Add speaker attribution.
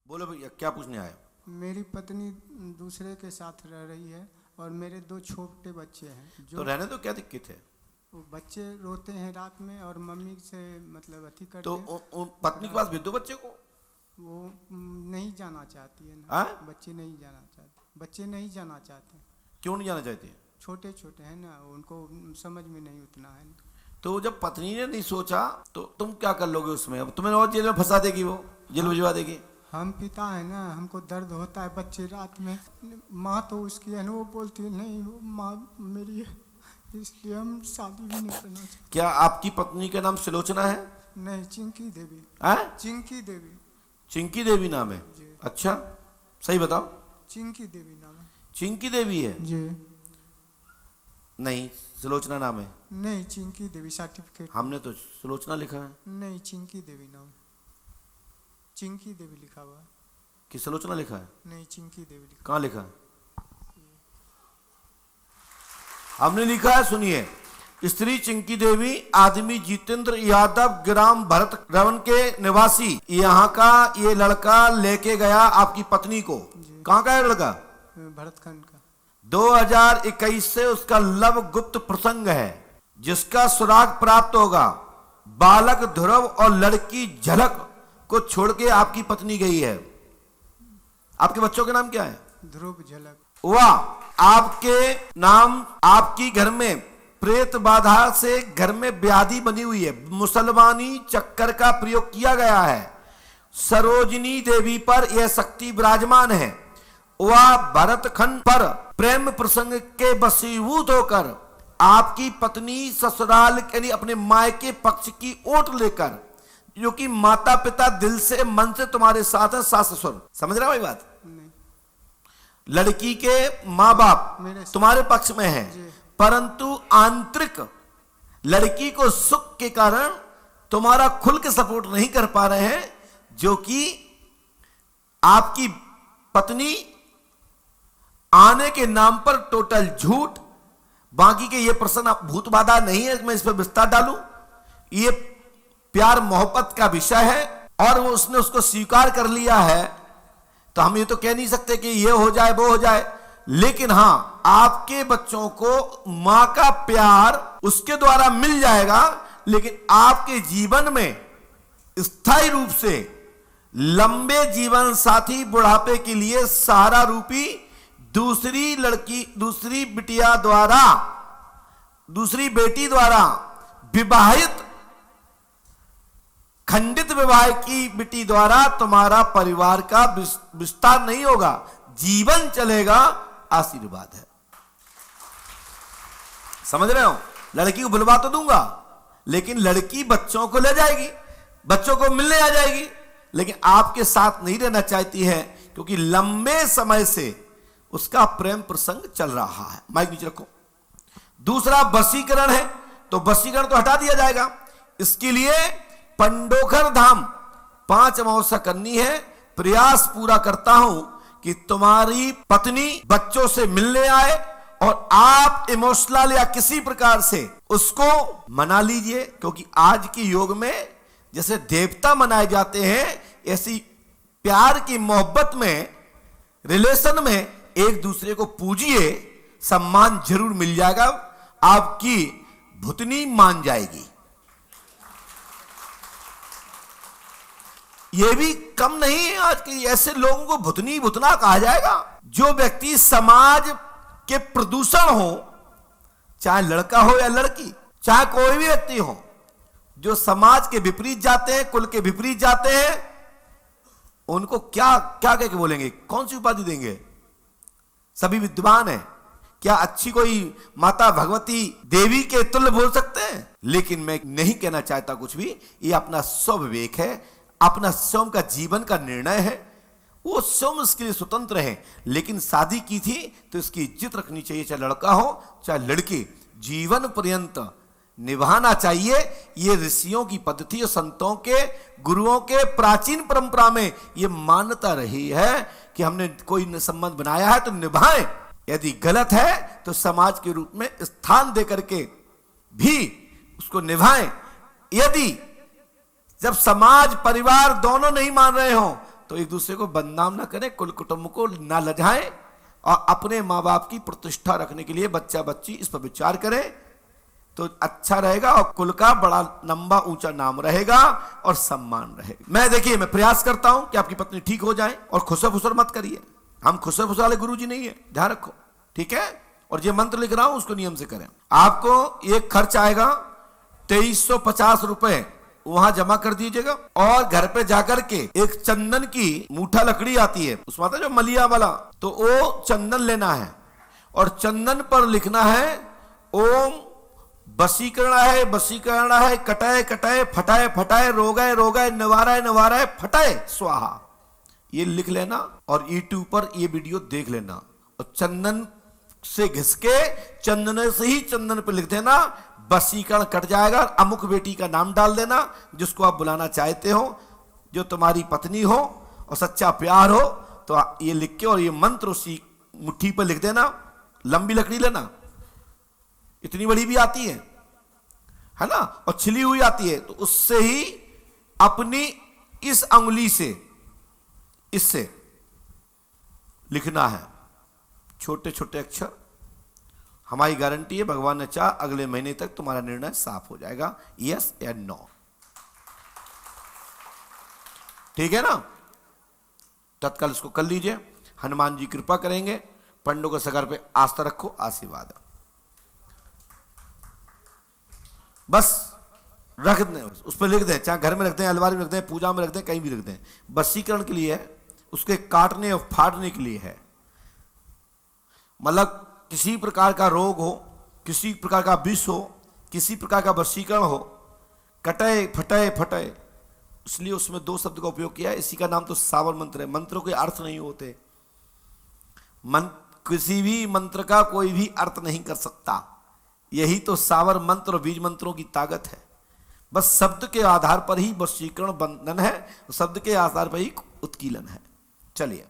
Speaker 1: बोलो भैया, क्या पूछने आए?
Speaker 2: मेरी पत्नी दूसरे के साथ रह रही है और मेरे 2 छोटे बच्चे हैं।
Speaker 1: तो रहने दो, क्या दिक्कत है?
Speaker 2: वो बच्चे रोते हैं रात में और मम्मी से मतलब अथी करते
Speaker 1: तो
Speaker 2: हैं।
Speaker 1: पत्नी के पास भेज दो बच्चे को।
Speaker 2: वो नहीं जाना चाहती है ना।
Speaker 1: हाँ?
Speaker 2: बच्चे नहीं जाना चाहते, बच्चे नहीं जाना चाहते।
Speaker 1: क्यों नहीं जाना चाहते?
Speaker 2: छोटे छोटे हैं ना, उनको समझ में नहीं उतना है।
Speaker 1: तो जब पत्नी ने नहीं सोचा तो तुम क्या कर लोगे उसमें? अब तुम्हें और जेल में फंसा देगी, वो जेल भिजवा देगी।
Speaker 2: हम पिता है ना, हमको दर्द होता है। बच्चे रात में, माँ तो उसकी है ना, वो बोलती है नहीं वो माँ मेरी है, इसलिए हम शादी भी नहीं करना चाहते।
Speaker 1: क्या आपकी पत्नी का नाम सुलोचना है?
Speaker 2: नहीं, चिंकी देवी। चिंकी देवी।
Speaker 1: चिंकी देवी नाम है?
Speaker 2: जी।
Speaker 1: अच्छा, सही बताओ।
Speaker 2: चिंकी देवी नाम है।
Speaker 1: चिंकी देवी है?
Speaker 2: जी
Speaker 1: नहीं, सुलोचना नाम है।
Speaker 2: नहीं, चिंकी देवी सर्टिफिकेट।
Speaker 1: हमने तो सुलोचना लिखा है।
Speaker 2: नहीं, चिंकी देवी नाम, चिंकी देवी लिखा हुआ है।
Speaker 1: कि सुलोचना लिखा है?
Speaker 2: नहीं, चिंकी देवी लिखा।
Speaker 1: कहाँ लिखा है? हमने लिखा है, सुनिए। स्त्री चिंकी देवी, आदमी जितेंद्र यादव, ग्राम भरत रवन के निवासी। यहाँ का ये लड़का लेके गया आपकी पत्नी को। कहाँ का है लड़का?
Speaker 2: भरतखंड का।
Speaker 1: 2021 से उसका लव गुप्त प्रसंग है, जिसका सुराग प्राप्त होगा। बालक ध्रुव और लड़की झलक को छोड़ के आपकी पत्नी गई है। आपके बच्चों के नाम क्या है?
Speaker 2: ध्रुव, झलक।
Speaker 1: वाह! आपके नाम, आपकी घर में प्रेत बाधा से घर में व्याधि बनी हुई है। मुसलमानी चक्कर का प्रयोग किया गया है। सरोजिनी देवी पर यह शक्ति विराजमान है। वह भरतखंड पर प्रेम प्रसंग के वशीभूत होकर आपकी पत्नी ससुराल यानी अपने मायके पक्ष की ओट लेकर, जो कि माता पिता दिल से मन से तुम्हारे साथ है, सास ससुर, समझ रहे हो भाई बात?
Speaker 2: नहीं।
Speaker 1: लड़की के माँ बाप तुम्हारे पक्ष में हैं, परंतु आंतरिक लड़की को सुख के कारण तुम्हारा खुल के सपोर्ट नहीं कर पा रहे हैं, जो कि आपकी पत्नी आने के नाम पर टोटल झूठ। बाकी के ये प्रश्न भूत बाधा नहीं है, मैं इस पर विस्तार डालूं। ये प्यार मोहब्बत का विषय है और वो उसने उसको स्वीकार कर लिया है, तो हम ये तो कह नहीं सकते कि ये हो जाए वो हो जाए। लेकिन हां, आपके बच्चों को मां का प्यार उसके द्वारा मिल जाएगा, लेकिन आपके जीवन में स्थायी रूप से लंबे जीवन साथी बुढ़ापे के लिए सहारा रूपी दूसरी लड़की, दूसरी बिटिया द्वारा, दूसरी बेटी द्वारा विवाहित, खंडित विवाह की बेटी द्वारा तुम्हारा परिवार का विस्तार नहीं होगा, जीवन चलेगा। आशीर्वाद है, समझ रहे हो? लड़की को बुलवा तो दूंगा, लेकिन लड़की बच्चों को ले जाएगी, बच्चों को मिलने आ जाएगी, लेकिन आपके साथ नहीं रहना चाहती है, क्योंकि लंबे समय से उसका प्रेम प्रसंग चल रहा है। माइक नीचे रखो। दूसरा वशीकरण है, तो वशीकरण तो हटा दिया जाएगा। इसके लिए पंडोखर धाम 5 अमावस्या करनी है। प्रयास पूरा करता हूं कि तुम्हारी पत्नी बच्चों से मिलने आए और आप इमोशनल या किसी प्रकार से उसको मना लीजिए, क्योंकि आज के युग में जैसे देवता मनाए जाते हैं, ऐसी प्यार की मोहब्बत में, रिलेशन में एक दूसरे को पूजिए, सम्मान जरूर मिल जाएगा, आपकी भुतनी मान जाएगी। यह भी कम नहीं है, आज के ऐसे लोगों को भुतनी भुतना कहा जाएगा जो व्यक्ति समाज के प्रदूषण हो, चाहे लड़का हो या लड़की, चाहे कोई भी व्यक्ति हो, जो समाज के विपरीत जाते हैं, कुल के विपरीत जाते हैं, उनको क्या क्या कह के बोलेंगे? कौन सी उपाधि देंगे? सभी विद्वान हैं, क्या अच्छी कोई माता भगवती देवी के तुल्य बोल सकते हैं? लेकिन मैं नहीं कहना चाहता कुछ भी, ये अपना स्वविवेक है, अपना स्वयं का जीवन का निर्णय है, वो स्वयं इसके लिए स्वतंत्र है। लेकिन शादी की थी तो इसकी इज्जत रखनी चाहिए, चाहे लड़का हो चाहे लड़की, जीवन पर्यंत निभाना चाहिए। ये ऋषियों की पद्धति और संतों के, गुरुओं के प्राचीन परंपरा में ये मान्यता रही है कि हमने कोई संबंध बनाया है तो निभाएं, यदि गलत है तो समाज के रूप में स्थान देकर के भी उसको निभाएं। यदि जब समाज परिवार दोनों नहीं मान रहे हो तो एक दूसरे को बदनाम ना करें, कुल कुटुंब को ना लजाएं, और अपने माँ बाप की प्रतिष्ठा रखने के लिए बच्चा बच्ची इस पर विचार करें तो अच्छा रहेगा, और कुल का बड़ा लंबा ऊंचा नाम रहेगा और सम्मान रहेगा। मैं प्रयास करता हूं कि आपकी पत्नी ठीक हो जाए, और खुसर फुसर मत करिए, हम खुसर फुसर वाले गुरु जी नहीं है, ध्यान रखो, ठीक है। और जो मंत्र लिख रहा हूं उसको नियम से करें। आपको एक खर्च आएगा 2350 रुपए, वहां जमा कर दीजिएगा, और घर पे जाकर के एक चंदन की मूठा लकड़ी आती है, उसमें आता है जो मलिया वाला, तो वो चंदन लेना है, और चंदन पर लिखना है ओम वशीकरण है, कटाए कटाए फटाए फटाए, रोगाए रोगाए, निवाराए निवाराए, फटाए स्वाहा। ये लिख लेना और यूट्यूब पर ये वीडियो देख लेना, और चंदन से घिसके चंदन से ही चंदन पर लिख देना, वशीकरण कट जाएगा। अमुक बेटी का नाम डाल देना जिसको आप बुलाना चाहते हो, जो तुम्हारी पत्नी हो और सच्चा प्यार हो, तो ये लिख के और ये मंत्र उसी मुट्ठी पर लिख देना। लंबी लकड़ी लेना, इतनी बड़ी भी आती है ना, और छिली हुई आती है, तो उससे ही अपनी इस अंगुली से इससे लिखना है छोटे छोटे अक्षर। हमारी गारंटी है, भगवान ने चाहा अगले महीने तक तुम्हारा निर्णय साफ हो जाएगा, यस या नो, ठीक है ना। तत्काल इसको कर लीजिए, हनुमान जी कृपा करेंगे। पंडों के सगर पे आस्था रखो, आशीर्वाद बस रख दें, उस पर लिख दें, चाहे घर में रख दें, अलमारी में रख दें, पूजा में रख दें, कहीं भी रख दें। वशीकरण के लिए है, उसके काटने और फाड़ने के लिए है। मतलब किसी प्रकार का रोग हो, किसी प्रकार का विष हो, किसी प्रकार का वशीकरण हो, कटाए फटाए फटाए, इसलिए उसमें 2 शब्द का उपयोग किया है। इसी का नाम तो सावर मंत्र है। मंत्रों के अर्थ नहीं होते, किसी भी मंत्र का कोई भी अर्थ नहीं कर सकता। यही तो सावर मंत्र और बीज मंत्रों की ताकत है। बस शब्द के आधार पर ही वशीकरण बंधन है, शब्द के आधार पर ही उत्कीलन है। चलिए।